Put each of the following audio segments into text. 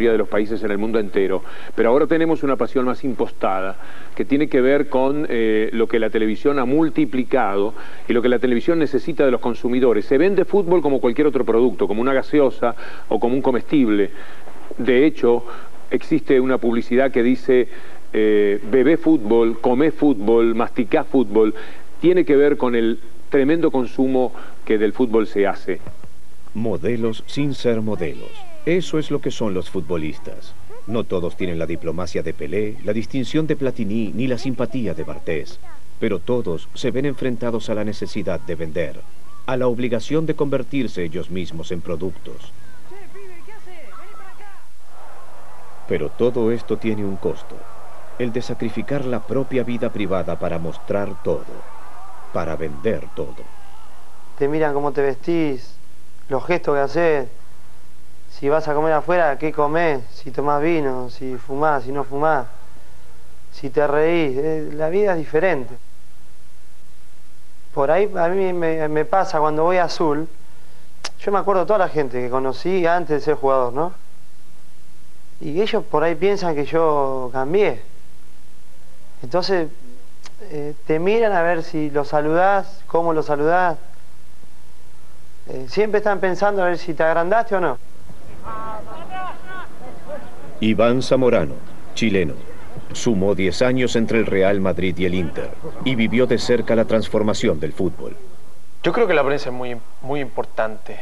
de los países en el mundo entero, pero ahora tenemos una pasión más impostada que tiene que ver con lo que la televisión ha multiplicado y lo que la televisión necesita de los consumidores. Se vende fútbol como cualquier otro producto, como una gaseosa o como un comestible. De hecho, existe una publicidad que dice bebé fútbol, comé fútbol, masticá fútbol. Tiene que ver con el tremendo consumo que del fútbol se hace. Modelos sin ser modelos. Eso es lo que son los futbolistas. No todos tienen la diplomacia de Pelé, la distinción de Platini, ni la simpatía de Bartés. Pero todos se ven enfrentados a la necesidad de vender, a la obligación de convertirse ellos mismos en productos. Pero todo esto tiene un costo, el de sacrificar la propia vida privada para mostrar todo, para vender todo. Te miran cómo te vestís, los gestos que haces. Si vas a comer afuera, ¿qué comés? Si tomás vino, si fumás, si no fumás, si te reís. La vida es diferente. Por ahí a mí me pasa cuando voy a Azul, yo me acuerdo de toda la gente que conocí antes de ser jugador, ¿no? Y ellos por ahí piensan que yo cambié. Entonces te miran a ver si lo saludás, cómo lo saludás. Siempre están pensando a ver si te agrandaste o no. Iván Zamorano, chileno, sumó 10 años entre el Real Madrid y el Inter y vivió de cerca la transformación del fútbol. Yo creo que la prensa es muy importante.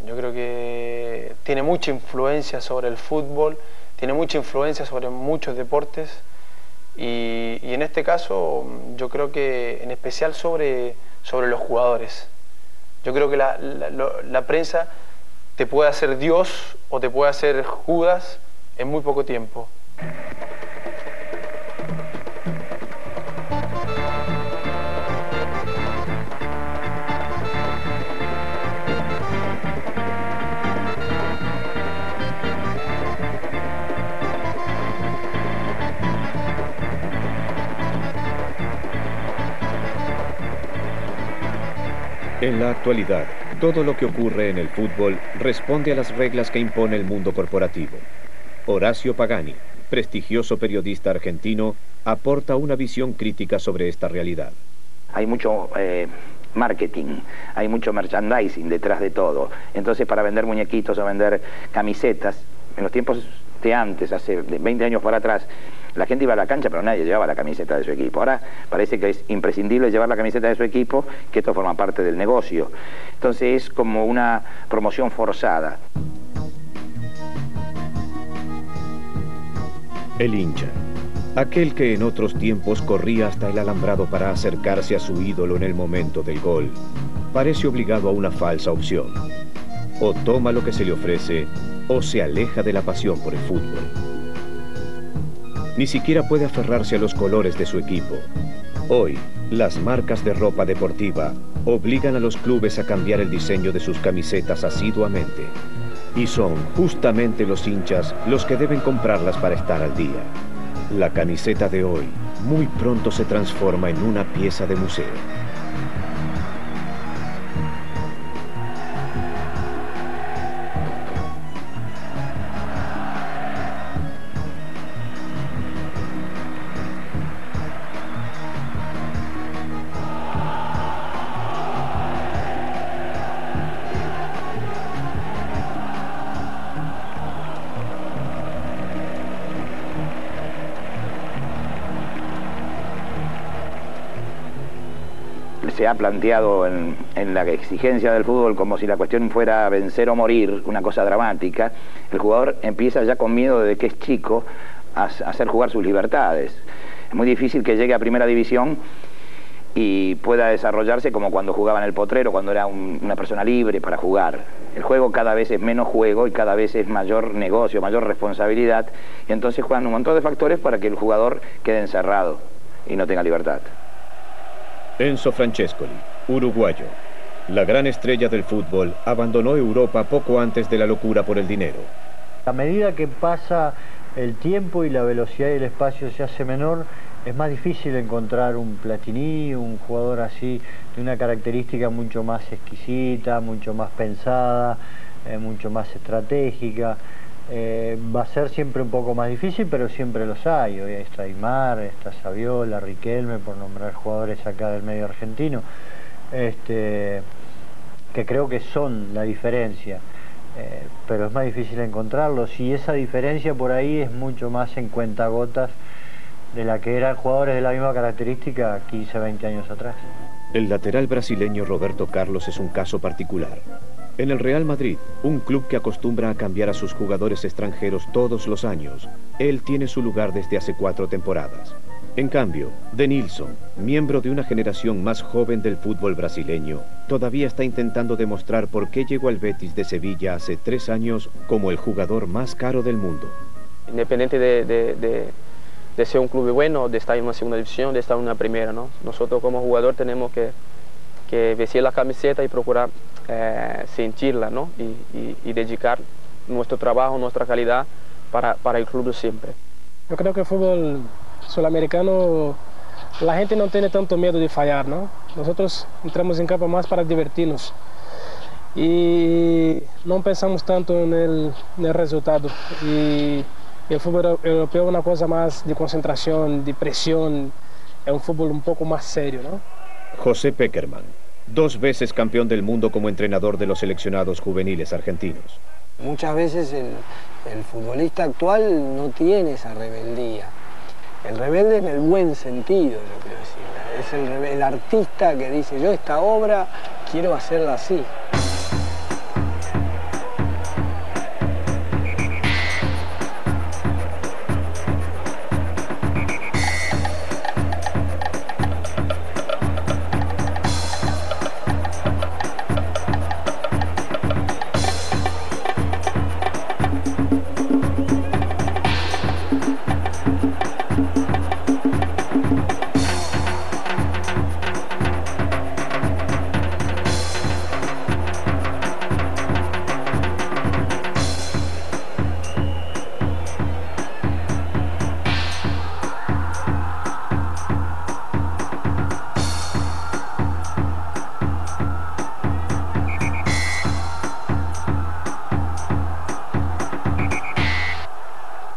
Yo creo que tiene mucha influencia sobre el fútbol, tiene mucha influencia sobre muchos deportes y en este caso yo creo que en especial sobre los jugadores. Yo creo que la prensa te puede hacer Dios o te puede hacer Judas en muy poco tiempo. En la actualidad, todo lo que ocurre en el fútbol responde a las reglas que impone el mundo corporativo. Horacio Pagani, prestigioso periodista argentino, aporta una visión crítica sobre esta realidad. Hay mucho marketing, hay mucho merchandising detrás de todo. Entonces, para vender muñequitos o vender camisetas, en los tiempos de antes, hace 20 años para atrás, la gente iba a la cancha, pero nadie llevaba la camiseta de su equipo. Ahora parece que es imprescindible llevar la camiseta de su equipo, que esto forma parte del negocio. Entonces es como una promoción forzada. El hincha, aquel que en otros tiempos corría hasta el alambrado para acercarse a su ídolo en el momento del gol, parece obligado a una falsa opción. O toma lo que se le ofrece, o se aleja de la pasión por el fútbol. Ni siquiera puede aferrarse a los colores de su equipo. Hoy, las marcas de ropa deportiva obligan a los clubes a cambiar el diseño de sus camisetas asiduamente. Y son justamente los hinchas los que deben comprarlas para estar al día. La camiseta de hoy muy pronto se transforma en una pieza de museo. Se ha planteado en la exigencia del fútbol como si la cuestión fuera vencer o morir, una cosa dramática. El jugador empieza ya con miedo desde que es chico a hacer jugar sus libertades. Es muy difícil que llegue a primera división y pueda desarrollarse como cuando jugaba en el Potrero, cuando era una persona libre para jugar. El juego cada vez es menos juego y cada vez es mayor negocio, mayor responsabilidad, y entonces juegan un montón de factores para que el jugador quede encerrado y no tenga libertad. Enzo Francescoli, uruguayo. La gran estrella del fútbol abandonó Europa poco antes de la locura por el dinero. A medida que pasa el tiempo y la velocidad y el espacio se hace menor, es más difícil encontrar un Platini, un jugador así de una característica mucho más exquisita, mucho más pensada, mucho más estratégica. va a ser siempre un poco más difícil, pero siempre los hay. Hoy está Aymar, está Saviola, Riquelme, por nombrar jugadores acá del medio argentino, que creo que son la diferencia. Pero es más difícil encontrarlos, y esa diferencia por ahí es mucho más en cuentagotas de la que eran jugadores de la misma característica 15, 20 años atrás. El lateral brasileño Roberto Carlos es un caso particular. En el Real Madrid, un club que acostumbra a cambiar a sus jugadores extranjeros todos los años, él tiene su lugar desde hace 4 temporadas. En cambio, Denilson, miembro de una generación más joven del fútbol brasileño, todavía está intentando demostrar por qué llegó al Betis de Sevilla hace 3 años como el jugador más caro del mundo. Independiente de ser un club bueno, de estar en una segunda división, de estar en una primera, ¿no? Nosotros como jugador tenemos que vestir la camiseta y procurar sentirla, ¿no? Y dedicar nuestro trabajo, nuestra calidad para el club siempre. Yo creo que el fútbol sudamericano, la gente no tiene tanto miedo de fallar, ¿no? Nosotros entramos en campo más para divertirnos y no pensamos tanto en el resultado. Y el fútbol europeo es una cosa más de concentración, de presión, es un fútbol un poco más serio, ¿no? José Pekerman, 2 veces campeón del mundo como entrenador de los seleccionados juveniles argentinos. Muchas veces el futbolista actual no tiene esa rebeldía. El rebelde en el buen sentido, yo quiero decir. Es el artista que dice, yo esta obra quiero hacerla así.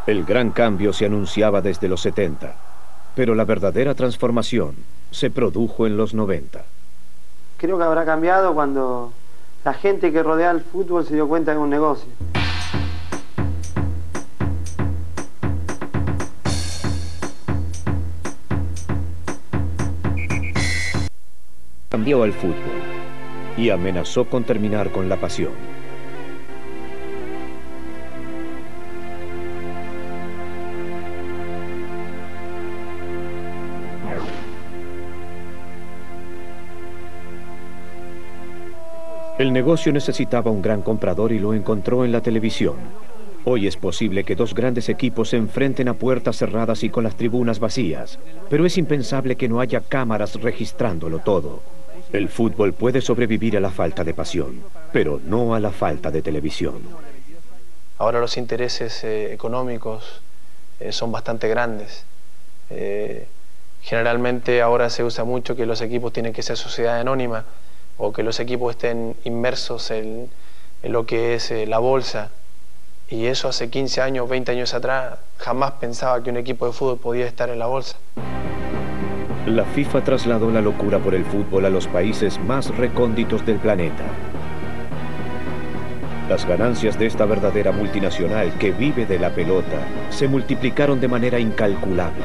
El gran cambio se anunciaba desde los 70, pero la verdadera transformación se produjo en los 90. Creo que habrá cambiado cuando la gente que rodea el fútbol se dio cuenta que es un negocio. Cambió al fútbol y amenazó con terminar con la pasión. El negocio necesitaba un gran comprador y lo encontró en la televisión. Hoy es posible que 2 grandes equipos se enfrenten a puertas cerradas y con las tribunas vacías, pero es impensable que no haya cámaras registrándolo todo. El fútbol puede sobrevivir a la falta de pasión, pero no a la falta de televisión. Ahora los intereses económicos son bastante grandes. Generalmente ahora se usa mucho que los equipos tienen que ser sociedad anónima, o que los equipos estén inmersos en lo que es la bolsa. Y eso hace 15 años, 20 años atrás, jamás pensaba que un equipo de fútbol podía estar en la bolsa. La FIFA trasladó la locura por el fútbol a los países más recónditos del planeta. Las ganancias de esta verdadera multinacional que vive de la pelota se multiplicaron de manera incalculable.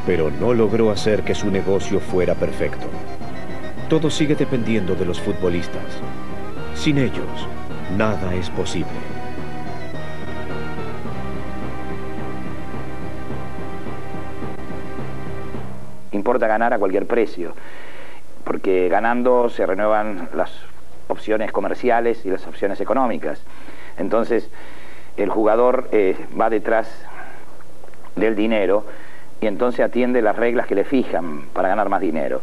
Pero no logró hacer que su negocio fuera perfecto. Todo sigue dependiendo de los futbolistas. Sin ellos, nada es posible. Importa ganar a cualquier precio, porque ganando se renuevan las opciones comerciales y las opciones económicas. Entonces, el jugador va detrás del dinero y entonces atiende las reglas que le fijan para ganar más dinero.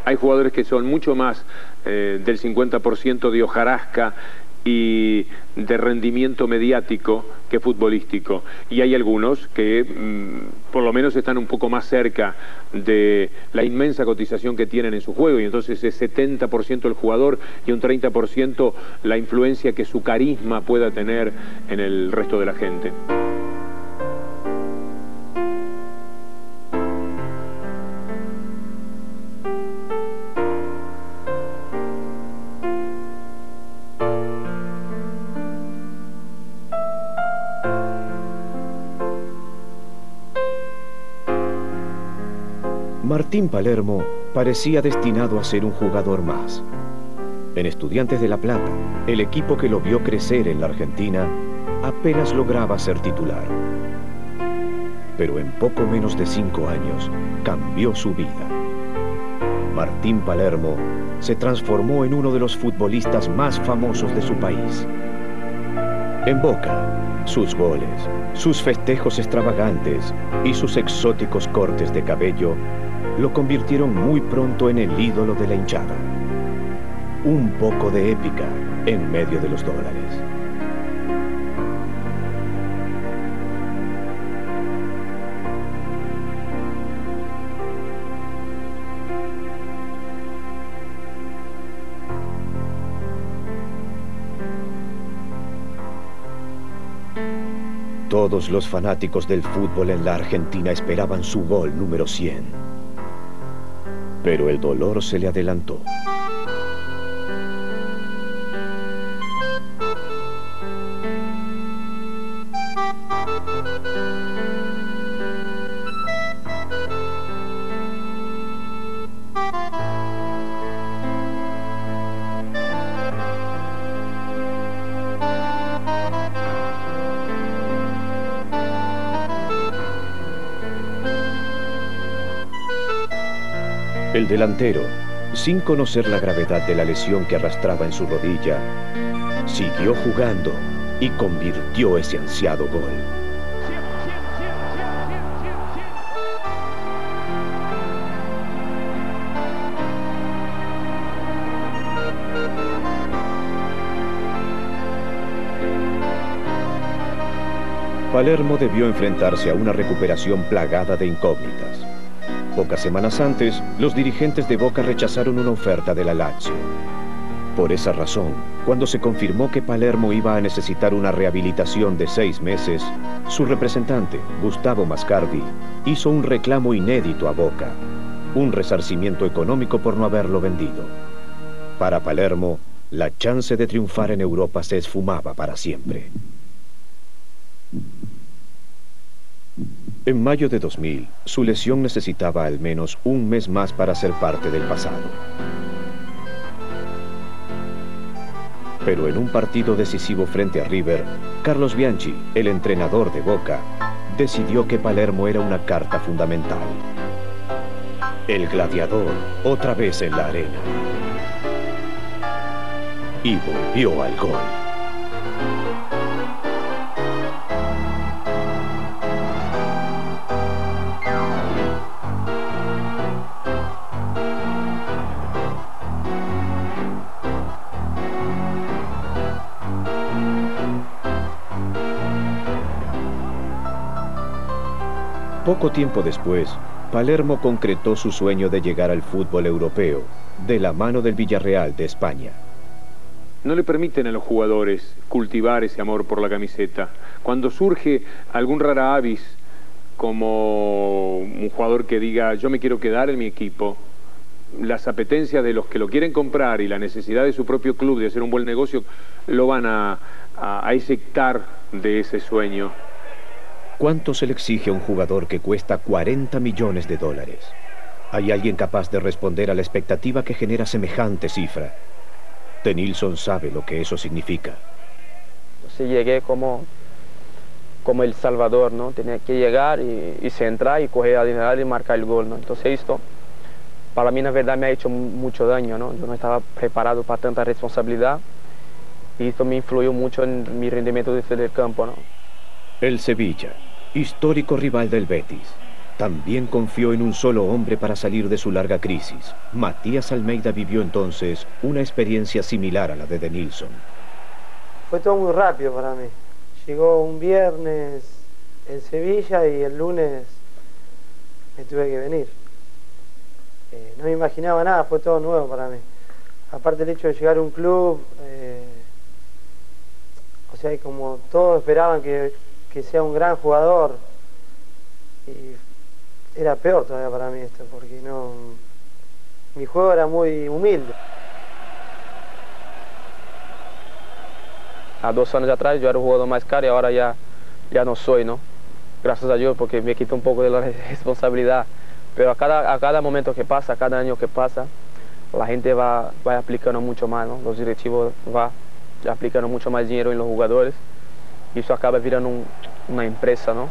Hay jugadores que son mucho más del 50% de hojarasca y de rendimiento mediático que futbolístico. Y hay algunos que por lo menos están un poco más cerca de la inmensa cotización que tienen en su juego, y entonces es 70% el jugador y un 30% la influencia que su carisma pueda tener en el resto de la gente. Martín Palermo parecía destinado a ser un jugador más. En Estudiantes de La Plata, el equipo que lo vio crecer en la Argentina, apenas lograba ser titular. Pero en poco menos de 5 años, cambió su vida. Martín Palermo se transformó en uno de los futbolistas más famosos de su país. En Boca, sus goles, sus festejos extravagantes y sus exóticos cortes de cabello lo convirtieron muy pronto en el ídolo de la hinchada. Un poco de épica en medio de los dólares. Todos los fanáticos del fútbol en la Argentina esperaban su gol número 100. Pero el dolor se le adelantó. El delantero, sin conocer la gravedad de la lesión que arrastraba en su rodilla, siguió jugando y convirtió ese ansiado gol. Palermo debió enfrentarse a una recuperación plagada de incógnitas. Pocas semanas antes, los dirigentes de Boca rechazaron una oferta de la Lazio. Por esa razón, cuando se confirmó que Palermo iba a necesitar una rehabilitación de 6 meses, su representante, Gustavo Mascardi, hizo un reclamo inédito a Boca, un resarcimiento económico por no haberlo vendido. Para Palermo, la chance de triunfar en Europa se esfumaba para siempre. En mayo de 2000, su lesión necesitaba al menos un mes más para ser parte del pasado. Pero en un partido decisivo frente a River, Carlos Bianchi, el entrenador de Boca, decidió que Palermo era una carta fundamental. El gladiador, otra vez en la arena. Y volvió al gol. Poco tiempo después, Palermo concretó su sueño de llegar al fútbol europeo, de la mano del Villarreal de España. No le permiten a los jugadores cultivar ese amor por la camiseta. Cuando surge algún rara avis, como un jugador que diga yo me quiero quedar en mi equipo, las apetencias de los que lo quieren comprar y la necesidad de su propio club de hacer un buen negocio lo van a eyectar de ese sueño. ¿Cuánto se le exige a un jugador que cuesta 40 millones de dólares? ¿Hay alguien capaz de responder a la expectativa que genera semejante cifra? Denilson sabe lo que eso significa. Entonces llegué como El Salvador, ¿no? Tenía que llegar y centrar y coger a y marcar el gol, ¿no? Entonces esto, para mí, la verdad, me ha hecho mucho daño, ¿no? Yo no estaba preparado para tanta responsabilidad y esto me influyó mucho en mi rendimiento desde el campo, ¿no? El Sevilla, histórico rival del Betis, también confió en un solo hombre para salir de su larga crisis. Matías Almeida vivió entonces una experiencia similar a la de Denilson. fue todo muy rápido para mí. Llegó un viernes en Sevilla y el lunes me tuve que venir. No me imaginaba nada, fue todo nuevo para mí. Aparte el hecho de llegar a un club, o sea, como todos esperaban que sea un gran jugador, y era peor todavía para mí esto, porque no, mi juego era muy humilde. Há 2 anos atrás yo era o jugador mais caro e agora já não sou, ¿no? Graças a Deus, porque me quita um pouco da responsabilidade. Pero a cada momento que passa, a cada ano que passa, a gente vai aplicando muito mais, ¿no? Os directivos vão aplicando muito mais dinheiro nos jogadores. Isso acaba virando uma empresa, ¿no?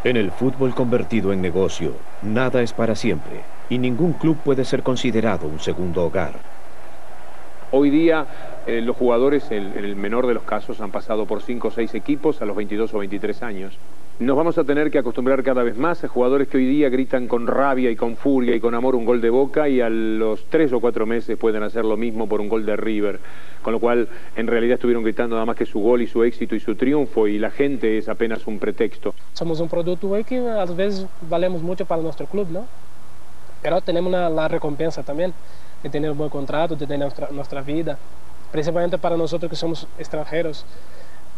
En el fútbol convertido en negocio, nada es para siempre y ningún club puede ser considerado un segundo hogar. Hoy día los jugadores, en el menor de los casos, han pasado por 5 o 6 equipos a los 22 o 23 años. Nos vamos a tener que acostumbrar cada vez más a jugadores que hoy día gritan con rabia y con furia y con amor un gol de Boca y a los 3 o 4 meses pueden hacer lo mismo por un gol de River. Con lo cual, en realidad estuvieron gritando nada más que su gol y su éxito y su triunfo, y la gente es apenas un pretexto. Somos un producto hoy que a veces valemos mucho para nuestro club, ¿no? Pero tenemos la recompensa también de tener un buen contrato, de tener nuestra vida. Principalmente para nosotros que somos extranjeros,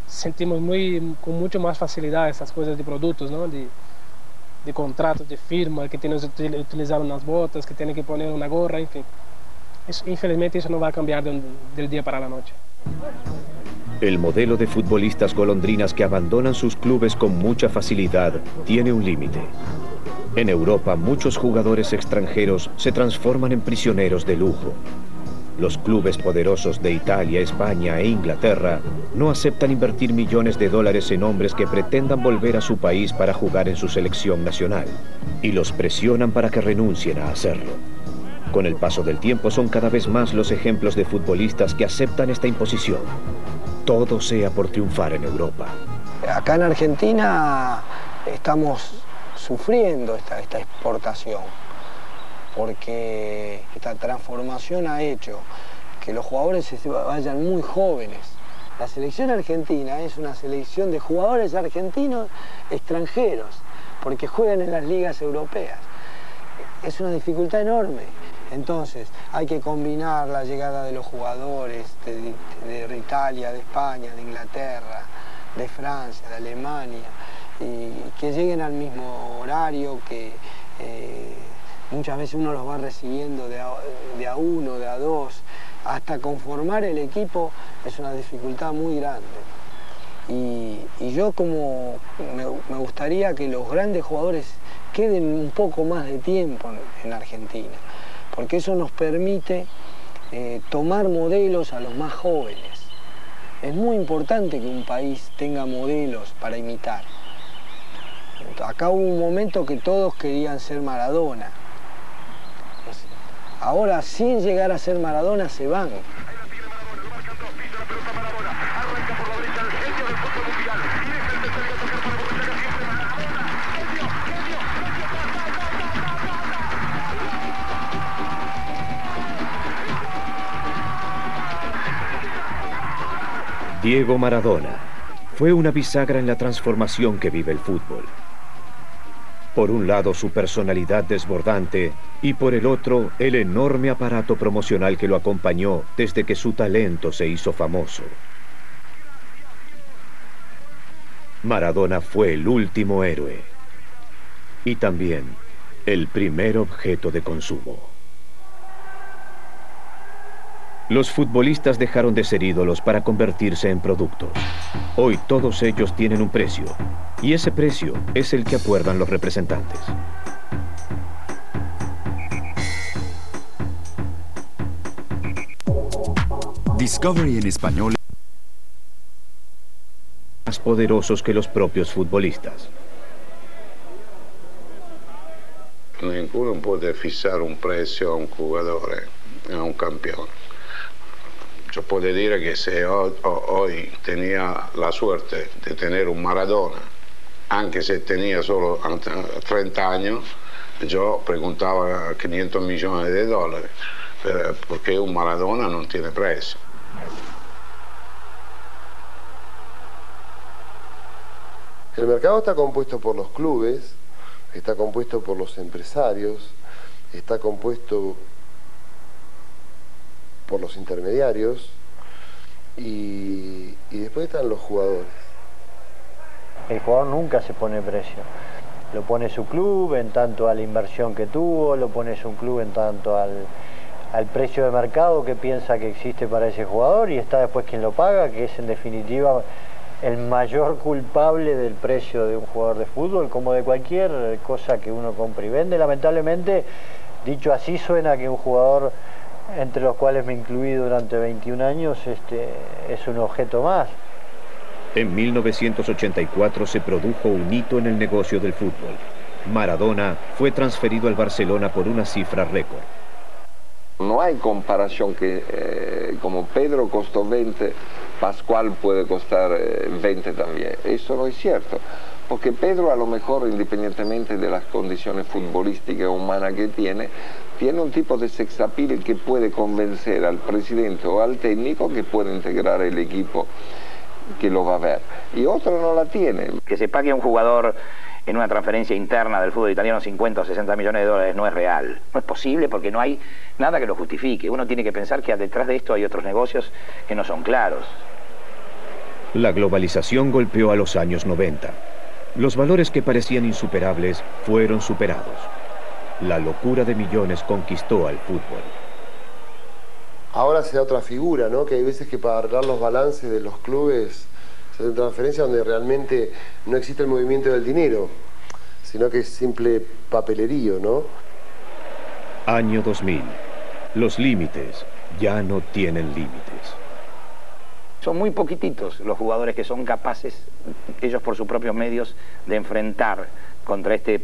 sentimos con mucho más facilidad esas cosas de productos, ¿no? De contratos, de firma, que tienes que utilizar unas botas, que tienes que poner una gorra, en fin. Infelizmente eso no va a cambiar del día para la noche. El modelo de futbolistas golondrinas que abandonan sus clubes con mucha facilidad tiene un límite. En Europa, muchos jugadores extranjeros se transforman en prisioneros de lujo. Los clubes poderosos de Italia, España e Inglaterra no aceptan invertir millones de dólares en hombres que pretendan volver a su país para jugar en su selección nacional, y los presionan para que renuncien a hacerlo. Con el paso del tiempo son cada vez más los ejemplos de futbolistas que aceptan esta imposición. Todo sea por triunfar en Europa. Acá en Argentina estamos sufriendo esta exportación, porque esta transformación ha hecho que los jugadores se vayan muy jóvenes. La selección argentina es una selección de jugadores argentinos extranjeros, porque juegan en las ligas europeas. Es una dificultad enorme. Entonces hay que combinar la llegada de los jugadores de Italia, de España, de Inglaterra, de Francia, de Alemania, y que lleguen al mismo horario, que muchas veces uno los va recibiendo de a uno, de a dos. Hasta conformar el equipo es una dificultad muy grande. Y yo como me gustaría que los grandes jugadores queden un poco más de tiempo en Argentina, porque eso nos permite tomar modelos a los más jóvenes. Es muy importante que un país tenga modelos para imitar. Acá hubo un momento que todos querían ser Maradona. Ahora, sin llegar a ser Maradona, se van. Diego Maradona fue una bisagra en la transformación que vive el fútbol. Por un lado, su personalidad desbordante, y por el otro, el enorme aparato promocional que lo acompañó desde que su talento se hizo famoso. Maradona fue el último héroe y también el primer objeto de consumo. Los futbolistas dejaron de ser ídolos para convertirse en productos. Hoy todos ellos tienen un precio, y ese precio es el que acuerdan los representantes. Discovery en español. Más poderosos que los propios futbolistas. Ninguno puede fijar un precio a un jugador, a un campeón. Yo puedo decir que si hoy tenía la suerte de tener un Maradona, aunque si tenía solo 30 años, yo preguntaba 500 millones de dólares, porque un Maradona no tiene precio. El mercado está compuesto por los clubes, está compuesto por los empresarios, está compuesto por los intermediarios y después están los jugadores. El jugador nunca se pone precio. Lo pone su club en tanto a la inversión que tuvo, lo pone su club en tanto al precio de mercado que piensa que existe para ese jugador, y está después quien lo paga, que es en definitiva el mayor culpable del precio de un jugador de fútbol, como de cualquier cosa que uno compra y vende. Lamentablemente, dicho así, suena que un jugador, entre los cuales me incluí durante 21 años, es un objeto más. En 1984 se produjo un hito en el negocio del fútbol. Maradona fue transferido al Barcelona por una cifra récord. No hay comparación que como Pedro costó 20, Pascual puede costar 20 también. Eso no es cierto, porque Pedro, a lo mejor, independientemente de las condiciones futbolísticas humanas que tiene un tipo de sex appeal que puede convencer al presidente o al técnico que puede integrar el equipo que lo va a ver, y otro no la tiene. Que se pague a un jugador en una transferencia interna del fútbol italiano 50 o 60 millones de dólares no es real. No es posible, porque no hay nada que lo justifique. Uno tiene que pensar que detrás de esto hay otros negocios que no son claros. La globalización golpeó a los años 90. Los valores que parecían insuperables fueron superados. La locura de millones conquistó al fútbol. Ahora se da otra figura, ¿no? Que hay veces que para arreglar los balances de los clubes se hace una transferencia donde realmente no existe el movimiento del dinero, sino que es simple papelerío, ¿no? Año 2000. Los límites ya no tienen límites. Son muy poquititos los jugadores que son capaces, ellos por sus propios medios, de enfrentar contra este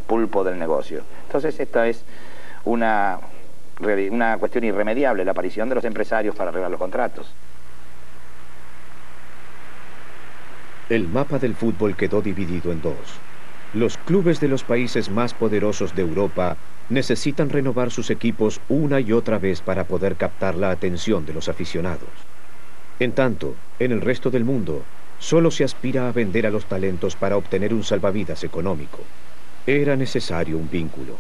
pulpo del negocio. Entonces esta es una cuestión irremediable, la aparición de los empresarios para arreglar los contratos. El mapa del fútbol quedó dividido en dos. Los clubes de los países más poderosos de Europa necesitan renovar sus equipos una y otra vez para poder captar la atención de los aficionados. En tanto, en el resto del mundo, solo se aspira a vender a los talentos para obtener un salvavidas económico. Era necesario un vínculo.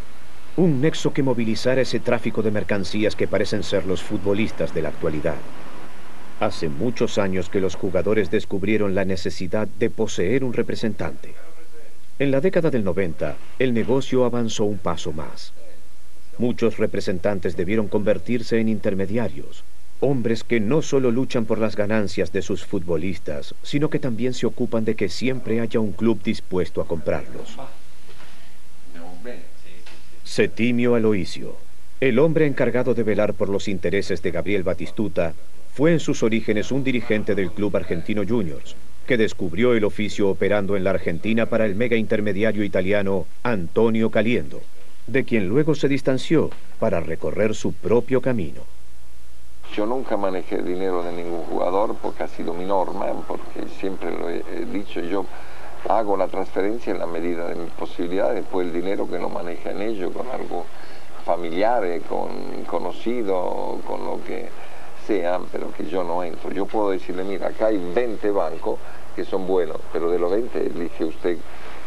Un nexo que movilizara ese tráfico de mercancías que parecen ser los futbolistas de la actualidad. Hace muchos años que los jugadores descubrieron la necesidad de poseer un representante. En la década del 90, el negocio avanzó un paso más. Muchos representantes debieron convertirse en intermediarios, hombres que no solo luchan por las ganancias de sus futbolistas, sino que también se ocupan de que siempre haya un club dispuesto a comprarlos. Settimio Aloisio, el hombre encargado de velar por los intereses de Gabriel Batistuta, fue en sus orígenes un dirigente del club Argentino Juniors, que descubrió el oficio operando en la Argentina para el mega intermediario italiano Antonio Caliendo, de quien luego se distanció para recorrer su propio camino. Yo nunca manejé dinero de ningún jugador porque ha sido mi norma, porque siempre lo he dicho, yo hago la transferencia en la medida de mis posibilidades, después el dinero que lo maneja en ello, con algo familiar, con conocido, con lo que sea, pero que yo no entro. Yo puedo decirle, mira, acá hay 20 bancos que son buenos, pero de los 20 elige usted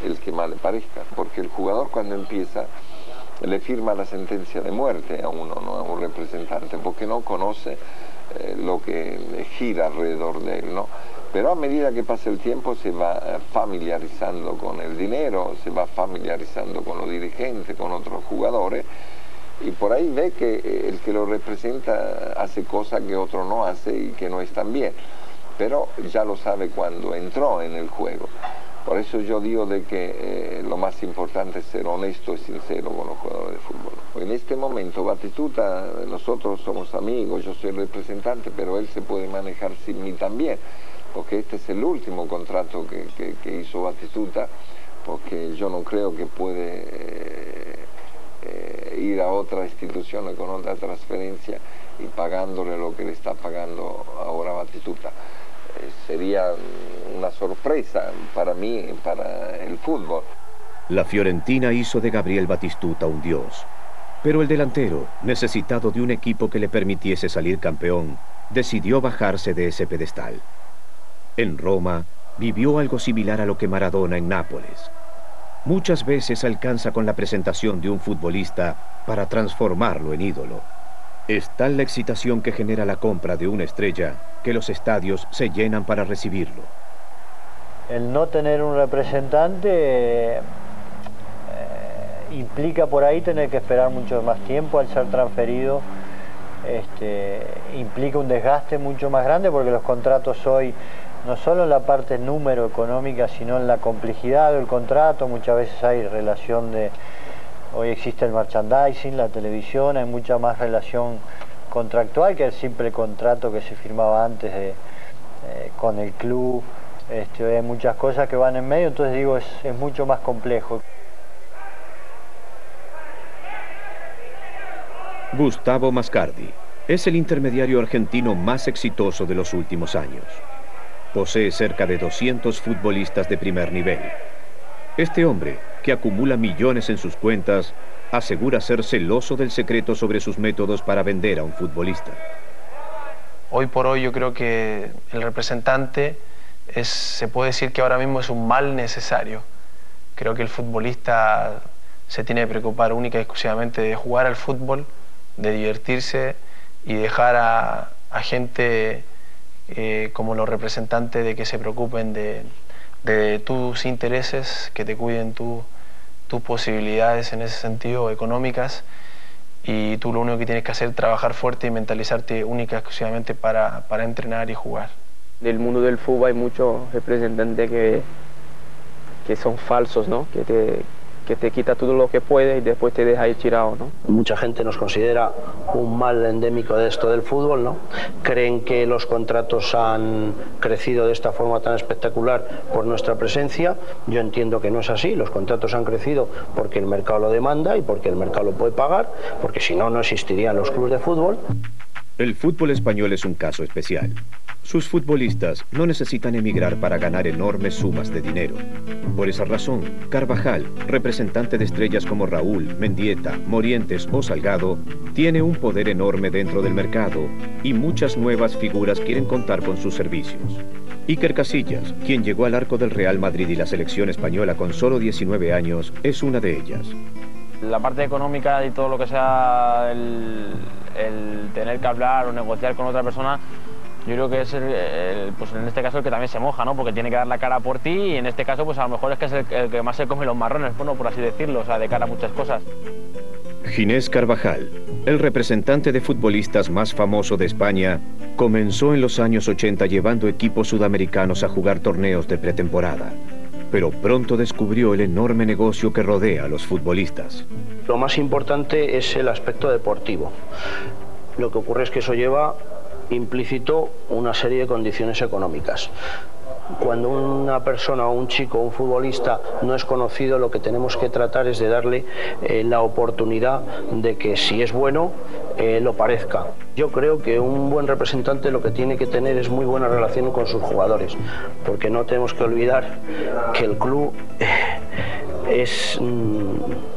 el que más le parezca, porque el jugador cuando empieza le firma la sentencia de muerte a uno, no a un representante, porque no conoce lo que gira alrededor de él, ¿no? Pero a medida que pasa el tiempo se va familiarizando con el dinero, se va familiarizando con los dirigentes, con otros jugadores, y por ahí ve que el que lo representa hace cosas que otro no hace y que no están bien, pero ya lo sabe cuando entró en el juego. Por eso yo digo de que lo más importante es ser honesto y sincero con los jugadores de fútbol. En este momento Batistuta, nosotros somos amigos, yo soy el representante, pero él se puede manejar sin mí también, porque este es el último contrato que hizo Batistuta, porque yo no creo que puede ir a otra institución con otra transferencia y pagándole lo que le está pagando ahora Batistuta. Sería una sorpresa para mí, para el fútbol. La Fiorentina hizo de Gabriel Batistuta un dios, pero el delantero, necesitado de un equipo que le permitiese salir campeón, decidió bajarse de ese pedestal. En Roma, vivió algo similar a lo que Maradona en Nápoles. Muchas veces alcanza con la presentación de un futbolista para transformarlo en ídolo. Es tal la excitación que genera la compra de una estrella que los estadios se llenan para recibirlo. El no tener un representante implica por ahí tener que esperar mucho más tiempo al ser transferido. Implica un desgaste mucho más grande porque los contratos hoy, no solo en la parte número económica, sino en la complejidad del contrato, muchas veces hay relación de... Hoy existe el merchandising, la televisión, hay mucha más relación contractual que el simple contrato que se firmaba antes con el club. Hay muchas cosas que van en medio, entonces digo, es mucho más complejo. Gustavo Mascardi es el intermediario argentino más exitoso de los últimos años. Posee cerca de 200 futbolistas de primer nivel. Este hombre, que acumula millones en sus cuentas, asegura ser celoso del secreto sobre sus métodos para vender a un futbolista. Hoy por hoy yo creo que el representante se puede decir que ahora mismo es un mal necesario. Creo que el futbolista se tiene que preocupar única y exclusivamente de jugar al fútbol, de divertirse y dejar a gente como los representantes de que se preocupen de tus intereses, que te cuiden tus posibilidades en ese sentido económicas, y tú lo único que tienes que hacer es trabajar fuerte y mentalizarte única y exclusivamente para entrenar y jugar. Del mundo del fútbol hay muchos representantes que son falsos, ¿no? Que te quita todo lo que puede y después te deja ahí tirado, ¿no? Mucha gente nos considera un mal endémico de esto del fútbol, ¿no? Creen que los contratos han crecido de esta forma tan espectacular por nuestra presencia. Yo entiendo que no es así. Los contratos han crecido porque el mercado lo demanda y porque el mercado lo puede pagar, porque si no, no existirían los clubes de fútbol. El fútbol español es un caso especial. Sus futbolistas no necesitan emigrar para ganar enormes sumas de dinero. Por esa razón, Carvajal, representante de estrellas como Raúl, Mendieta, Morientes o Salgado, tiene un poder enorme dentro del mercado y muchas nuevas figuras quieren contar con sus servicios. Iker Casillas, quien llegó al arco del Real Madrid y la selección española con solo 19 años, es una de ellas. La parte económica y todo lo que sea el tener que hablar o negociar con otra persona, yo creo que es pues en este caso el que también se moja, ¿no? Porque tiene que dar la cara por ti y en este caso pues a lo mejor es que es el que más se come los marrones, bueno, por así decirlo, o sea, de cara a muchas cosas. Ginés Carvajal, el representante de futbolistas más famoso de España, comenzó en los años 80 llevando equipos sudamericanos a jugar torneos de pretemporada. Pero pronto descubrió el enorme negocio que rodea a los futbolistas. Lo más importante es el aspecto deportivo. Lo que ocurre es que eso lleva implícito una serie de condiciones económicas. Cuando una persona o un chico o un futbolista no es conocido, lo que tenemos que tratar es de darle la oportunidad de que si es bueno, lo parezca. Yo creo que un buen representante lo que tiene que tener es muy buena relación con sus jugadores, porque no tenemos que olvidar que el club es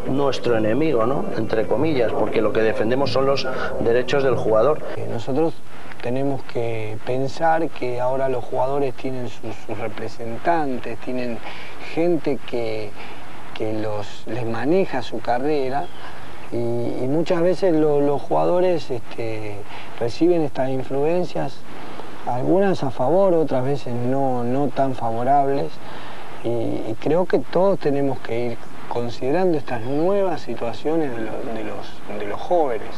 nuestro enemigo, ¿no? Entre comillas, porque lo que defendemos son los derechos del jugador. Nosotros tenemos que pensar que ahora los jugadores tienen sus representantes, tienen gente que les maneja su carrera y muchas veces los jugadores reciben estas influencias, algunas a favor, otras veces no tan favorables, y creo que todos tenemos que ir considerando estas nuevas situaciones de los jóvenes.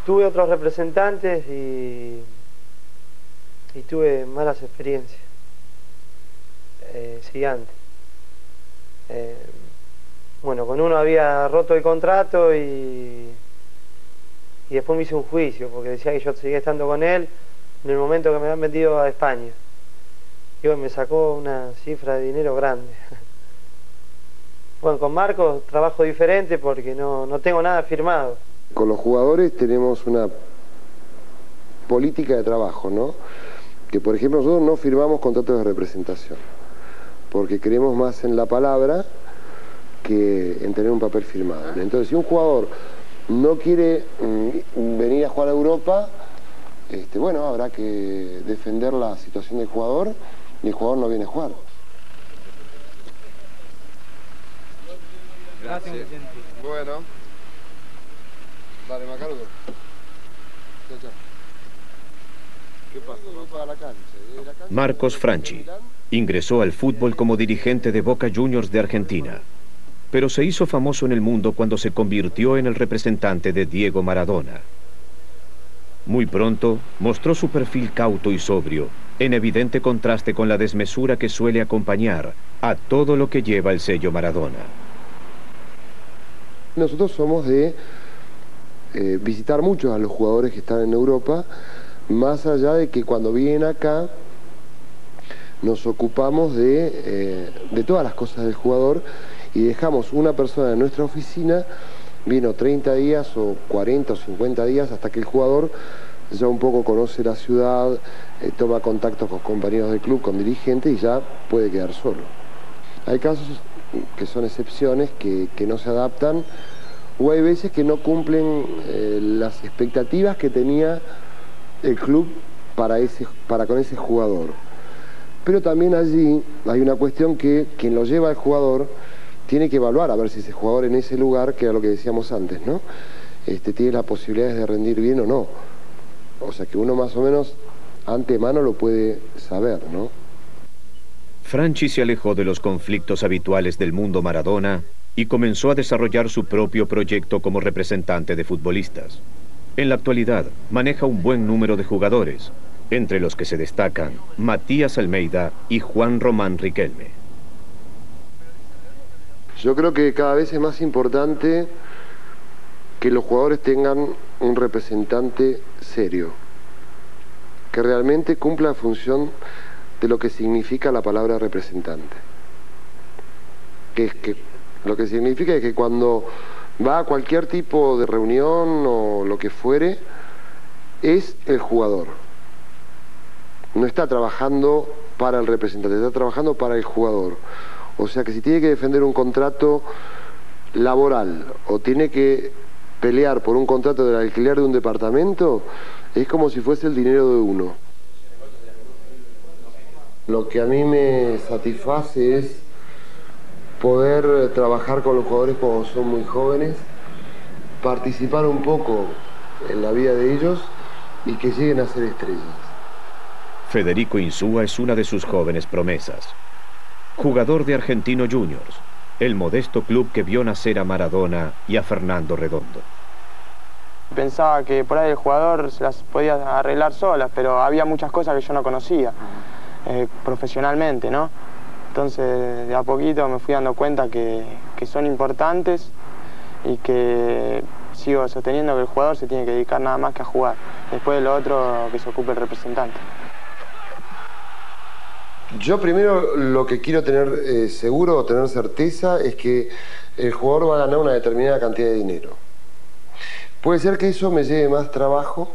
Tuve otros representantes y tuve malas experiencias, gigantes. Bueno, con uno había roto el contrato y después me hizo un juicio porque decía que yo seguía estando con él en el momento que me habían vendido a España. Y bueno, me sacó una cifra de dinero grande. Bueno, con Marcos trabajo diferente porque no tengo nada firmado. Con los jugadores tenemos una política de trabajo, ¿no? Que por ejemplo nosotros no firmamos contratos de representación, porque creemos más en la palabra que en tener un papel firmado. Entonces, si un jugador no quiere venir a jugar a Europa, bueno, habrá que defender la situación del jugador y el jugador no viene a jugar. Gracias. Bueno. Dale, Macardo. Chao, chao. ¿Qué pasa? Vamos para la cancha. Marcos Franchi ingresó al fútbol como dirigente de Boca Juniors de Argentina, pero se hizo famoso en el mundo cuando se convirtió en el representante de Diego Maradona. Muy pronto mostró su perfil cauto y sobrio, en evidente contraste con la desmesura que suele acompañar a todo lo que lleva el sello Maradona. Nosotros somos de visitar muchos a los jugadores que están en Europa, más allá de que cuando vienen acá nos ocupamos de todas las cosas del jugador y dejamos una persona en nuestra oficina, vino 30 días o 40 o 50 días hasta que el jugador ya un poco conoce la ciudad, toma contacto con compañeros del club, con dirigentes y ya puede quedar solo. Hay casos que son excepciones, que no se adaptan, o hay veces que no cumplen las expectativas que tenía el club para con ese jugador. Pero también allí hay una cuestión que quien lo lleva al jugador tiene que evaluar a ver si ese jugador en ese lugar, que era lo que decíamos antes, ¿no? Tiene las posibilidades de rendir bien o no. O sea que uno más o menos antemano lo puede saber, ¿no? Franchi se alejó de los conflictos habituales del mundo Maradona y comenzó a desarrollar su propio proyecto como representante de futbolistas. En la actualidad maneja un buen número de jugadores, entre los que se destacan Matías Almeida y Juan Román Riquelme. Yo creo que cada vez es más importante que los jugadores tengan un representante serio, que realmente cumpla la función de lo que significa la palabra representante. Lo que significa es que cuando va a cualquier tipo de reunión o lo que fuere, es el jugador. No está trabajando para el representante, está trabajando para el jugador. O sea que si tiene que defender un contrato laboral o tiene que pelear por un contrato del alquiler de un departamento, es como si fuese el dinero de uno. Lo que a mí me satisface es poder trabajar con los jugadores cuando son muy jóvenes, participar un poco en la vida de ellos y que lleguen a ser estrellas. Federico Insúa es una de sus jóvenes promesas. Jugador de Argentino Juniors, el modesto club que vio nacer a Maradona y a Fernando Redondo. Pensaba que por ahí el jugador se las podía arreglar solas, pero había muchas cosas que yo no conocía profesionalmente, ¿no? Entonces de a poquito me fui dando cuenta que son importantes y que sigo sosteniendo que el jugador se tiene que dedicar nada más que a jugar. Después de lo otro que se ocupe el representante. Yo primero lo que quiero tener seguro o tener certeza es que el jugador va a ganar una determinada cantidad de dinero. Puede ser que eso me lleve más trabajo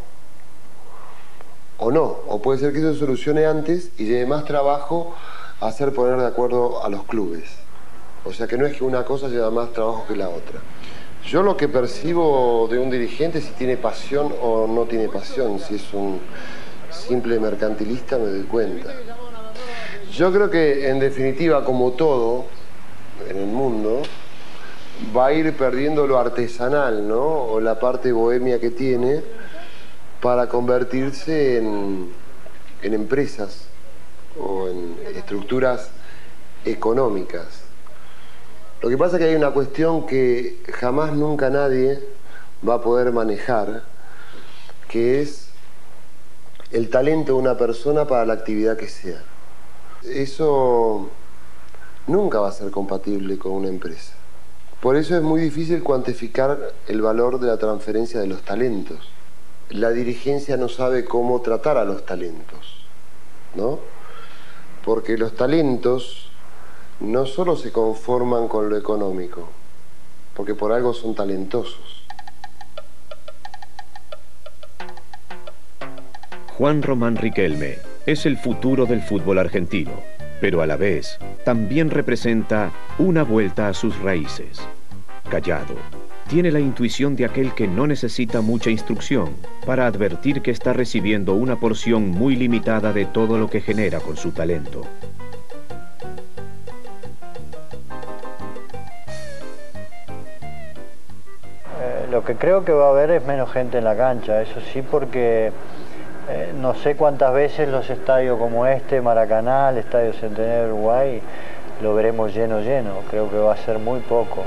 o no, o puede ser que eso se solucione antes y lleve más trabajo a hacer poner de acuerdo a los clubes. O sea que no es que una cosa lleva más trabajo que la otra. Yo lo que percibo de un dirigente es si tiene pasión o no tiene pasión, si es un simple mercantilista me doy cuenta. Yo creo que, en definitiva, como todo en el mundo, va a ir perdiendo lo artesanal, ¿no? O la parte bohemia que tiene para convertirse en empresas o en estructuras económicas. Lo que pasa es que hay una cuestión que jamás nunca nadie va a poder manejar, que es el talento de una persona para la actividad que sea. Eso nunca va a ser compatible con una empresa. Por eso es muy difícil cuantificar el valor de la transferencia de los talentos. La dirigencia no sabe cómo tratar a los talentos, ¿no? Porque los talentos no solo se conforman con lo económico, porque por algo son talentosos. Juan Román Riquelme es el futuro del fútbol argentino, pero a la vez también representa una vuelta a sus raíces. Callado, tiene la intuición de aquel que no necesita mucha instrucción para advertir que está recibiendo una porción muy limitada de todo lo que genera con su talento. Lo que creo que va a haber es menos gente en la cancha, eso sí, porque no sé cuántas veces los estadios como este, Maracaná, el Estadio Centenario de Uruguay, lo veremos lleno. Creo que va a ser muy poco.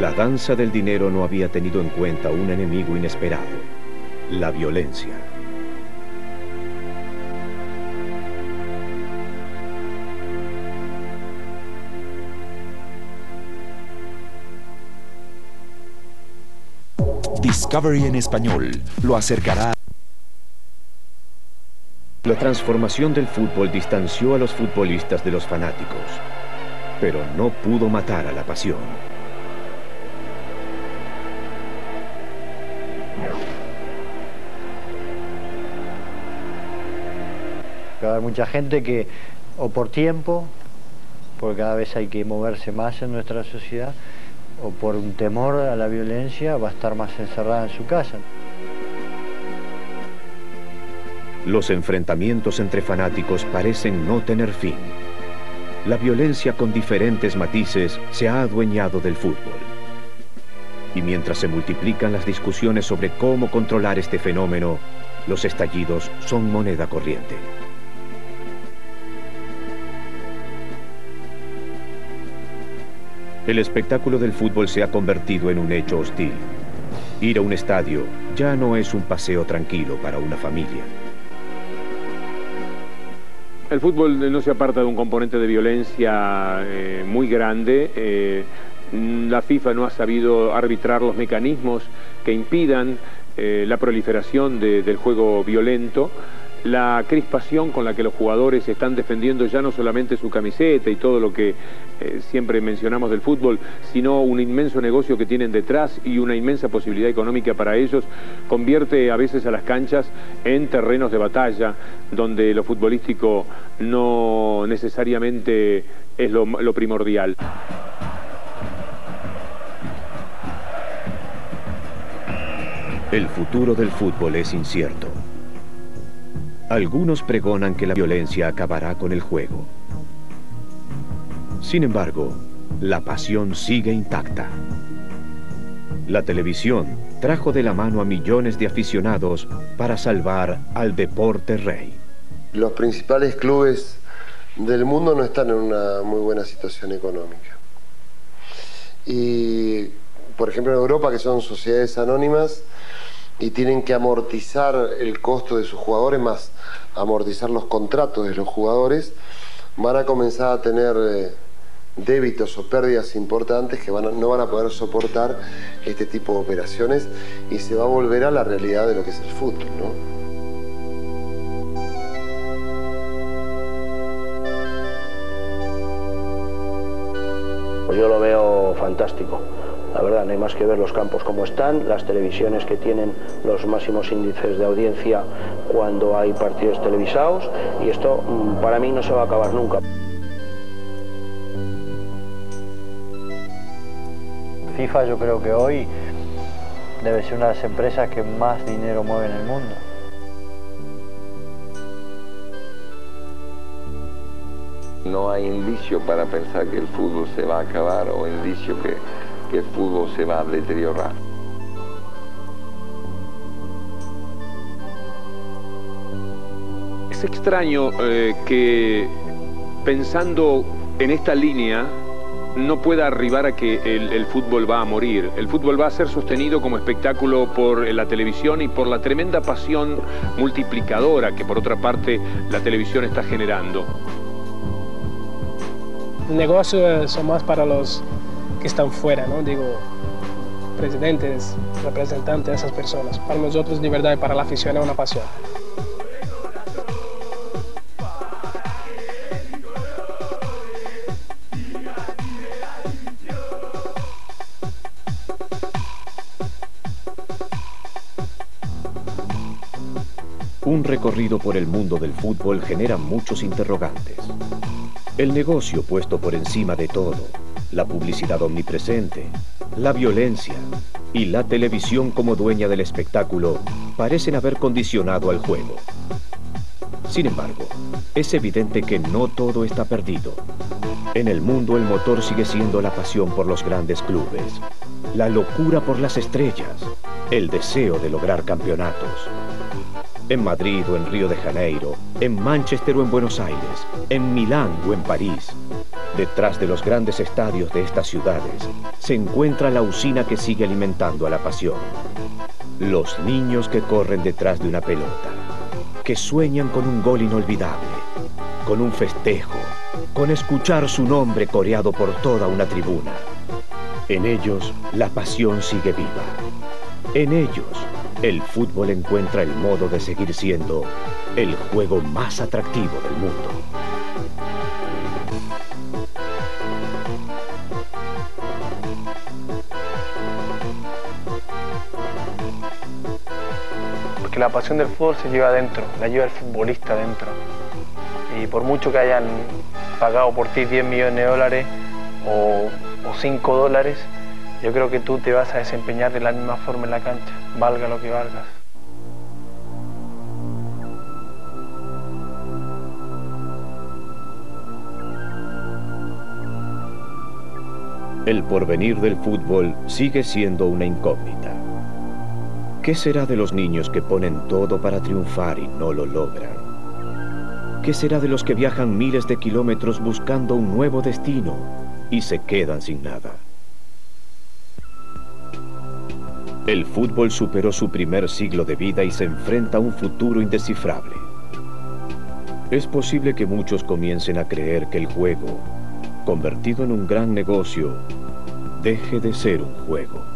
La danza del dinero no había tenido en cuenta un enemigo inesperado: la violencia. Discovery en español lo acercará. La transformación del fútbol distanció a los futbolistas de los fanáticos, pero no pudo matar a la pasión. Hay mucha gente que, o por tiempo, porque cada vez hay que moverse más en nuestra sociedad, o por un temor a la violencia, va a estar más encerrada en su casa. Los enfrentamientos entre fanáticos parecen no tener fin. La violencia con diferentes matices se ha adueñado del fútbol. Y mientras se multiplican las discusiones sobre cómo controlar este fenómeno, los estallidos son moneda corriente. El espectáculo del fútbol se ha convertido en un hecho hostil. Ir a un estadio ya no es un paseo tranquilo para una familia. El fútbol no se aparta de un componente de violencia muy grande. La FIFA no ha sabido arbitrar los mecanismos que impidan la proliferación del juego violento. La crispación con la que los jugadores están defendiendo ya no solamente su camiseta y todo lo que siempre mencionamos del fútbol, sino un inmenso negocio que tienen detrás y una inmensa posibilidad económica para ellos, convierte a veces a las canchas en terrenos de batalla, donde lo futbolístico no necesariamente es lo primordial. El futuro del fútbol es incierto. Algunos pregonan que la violencia acabará con el juego. Sin embargo, la pasión sigue intacta. La televisión trajo de la mano a millones de aficionados para salvar al deporte rey. Los principales clubes del mundo no están en una muy buena situación económica. Y, por ejemplo, en Europa, que son sociedades anónimas, y tienen que amortizar el costo de sus jugadores, más amortizar los contratos de los jugadores, van a comenzar a tener débitos o pérdidas importantes que no van a poder soportar este tipo de operaciones, y se va a volver a la realidad de lo que es el fútbol, ¿no? Pues yo lo veo fantástico. La verdad, no hay más que ver los campos como están, las televisiones que tienen los máximos índices de audiencia cuando hay partidos televisados, y esto para mí no se va a acabar nunca. FIFA, yo creo que hoy debe ser una de las empresas que más dinero mueve en el mundo. No hay indicio para pensar que el fútbol se va a acabar o indicio que el fútbol se va a deteriorar. Es extraño que pensando en esta línea no pueda arribar a que el fútbol va a morir. El fútbol va a ser sostenido como espectáculo por la televisión y por la tremenda pasión multiplicadora que por otra parte la televisión está generando. El negocio son más para los que están fuera, ¿no? Digo, presidentes, representantes de esas personas. Para nosotros, de verdad, y para la afición es una pasión. Un recorrido por el mundo del fútbol genera muchos interrogantes. El negocio puesto por encima de todo la publicidad omnipresente, la violencia y la televisión como dueña del espectáculo parecen haber condicionado al juego. Sin embargo, es evidente que no todo está perdido. En el mundo el motor sigue siendo la pasión por los grandes clubes, la locura por las estrellas, el deseo de lograr campeonatos. En Madrid o en Río de Janeiro, en Manchester o en Buenos Aires, en Milán o en París, detrás de los grandes estadios de estas ciudades, se encuentra la usina que sigue alimentando a la pasión. Los niños que corren detrás de una pelota, que sueñan con un gol inolvidable, con un festejo, con escuchar su nombre coreado por toda una tribuna. En ellos, la pasión sigue viva. En ellos, el fútbol encuentra el modo de seguir siendo el juego más atractivo del mundo. Porque la pasión del fútbol se lleva adentro, la lleva el futbolista adentro. Y por mucho que hayan pagado por ti 10 millones de dólares o 5 dólares, yo creo que tú te vas a desempeñar de la misma forma en la cancha, valga lo que valgas. El porvenir del fútbol sigue siendo una incógnita. ¿Qué será de los niños que ponen todo para triunfar y no lo logran? ¿Qué será de los que viajan miles de kilómetros buscando un nuevo destino y se quedan sin nada? El fútbol superó su primer siglo de vida y se enfrenta a un futuro indescifrable. Es posible que muchos comiencen a creer que el juego, convertido en un gran negocio, deje de ser un juego.